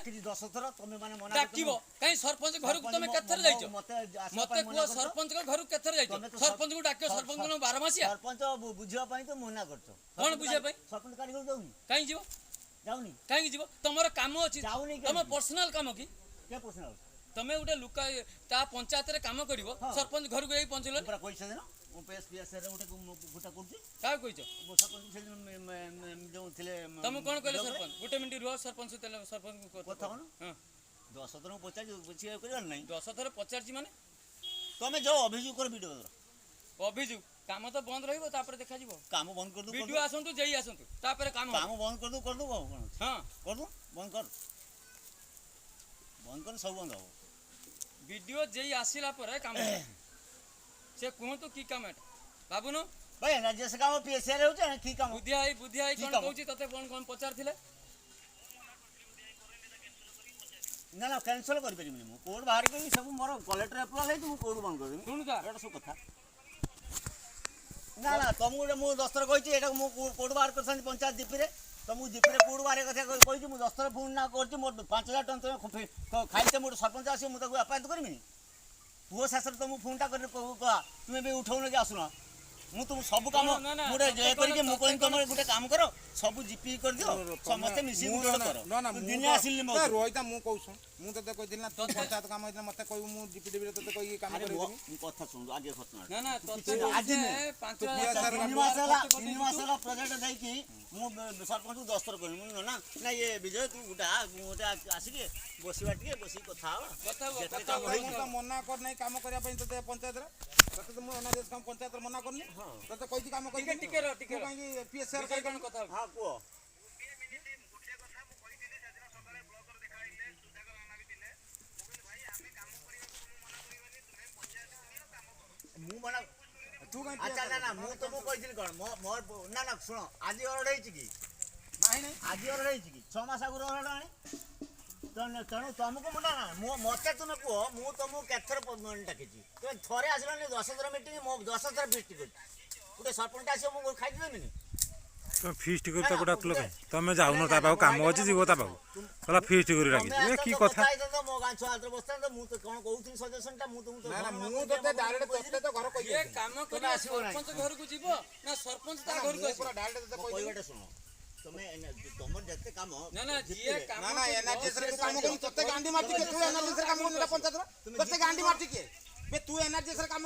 डाकिजी 10 थर तमे माने मना डाकिबो काई सरपंच घर को तमे केथर जाइछो मते को सरपंच को घर को केथर जाइछो सरपंच को डाकियो सरपंच को 12 मासिया सरपंच बुझिया पई तो मना करछो कोन बुझिया पई सरपंच काडी को जाउनी काई जीवो जाउनी काई जीवो तमरो काम अछि तम पर्सनल काम की के पर्सनल तमे उठे लुका ता पंचायत रे काम करिवो सरपंच घर को एई पहुंचलो पूरा पैसा देना ओ पेस पियास रे उठे गुटा करछि का कहिछो वो सरपंच से जो थिले तमे कोन कहले सरपंच गुटे मिनिट रुह सरपंच तेले सरपंच को कथा कोन हां 10 थर पचार बुझिया करन नहीं 10 थर पचारजी माने तमे जो अभियोग कर वीडियो अभियोग काम तो बंद रहिबो तापर देखा जीवो काम बंद कर दो वीडियो आसंतु जेई आसंतु तापर काम बंद कर दो कोन हां कर दो बंद कर सब बंद हो वीडियो जेई आसिला पर काम से कहतो की काम एटा बाबूनो भाई ना जैसे काम पीएसआर हो छै की काम बुधियाई कोन कहूची तते कोन पचार थिले ना ना कैंसिल कर परिमिनी मु कोड बाहर के सब मोर कलेक्टर अप्रूवल है मु कोड बंद कर देबी सुन जा एटा सब कथा ना ना तुमको मु 10 थर कहिछि एटा मु कोड बाहर करसन पंचायत जीपी रे तो मु जीपी रे कोड बाहर कथा कहिछि मु 10 थर फोन ना करछि मोर 5000 टन तो खाइते मोर सरपंच आसी मु ताको अपायत करमिनी पुओ शासर तुम फोनटा कर तुम भी उठाउन कि आसुना मु तुम सब काम मुडे जे करी के मु कोन तुम गुटे काम करो सब जीपी कर दियो समस्त मिसी गुटे करो ना ना दिन आसिल मो रोहिता मु कहू मु तते कहि दिना पंचायत काम होइना मते कहू मु जीपी देबी तते कहि काम करे मु कथा सुन आगे खतना ना ना तते आज 3 मास वाला प्रोजेक्ट दे कि मु सरपंच को 10 थर कर मु ना ना ये विजय तू गुटा आसी के बसी कथा कथा मना कर नहीं काम करिया पई तते पंचायत रे तते मु एनआरएस काम पंचायत रे मना करनी तते कहि काम करि टिके काई पीएसआर कर काम कथा हां को मु मना तू काई अच्छा ना ना मु तुमको कहिथिल कोन मोर ना ना सुनो आज ऑर्डर हेछि कि नहीं आज ऑर्डर हेछि कि 6 मास आगु ऑर्डर आनी तनु तुमको मुना ना मते तुम को मु तुमको केथर डाकिछि तो थरे आसलानी 10 थर मीटिंग मो 10 थर फीस्ट कर गुटे सरपंच आसी मु खाइ देमिनी तो फीस्ट कर ताको डाकलो काई तमे जाउनो ता बाबू काम अछि जीवो ता बाबू कला फीस्ट कर राखी ए की कथा मो गां छात्र बस्तान तो मु तो कोन कहउथिन सजेशन ता मु तो ना मु तते डायरेक्ट तते तो घर कहि ये काम करे सरपंच घर को जीवो ना सरपंच ता घर को पूरा डायरेक्ट तते कोई बेटा सुनो तमे तमर जते काम ना ना ये काम ना एनआरएस रे काम करू तते गांडी माटी के तू एनआरएस रे काम करू पंचायत रे तते गांडी माटी के बे तू एनआरएस रे काम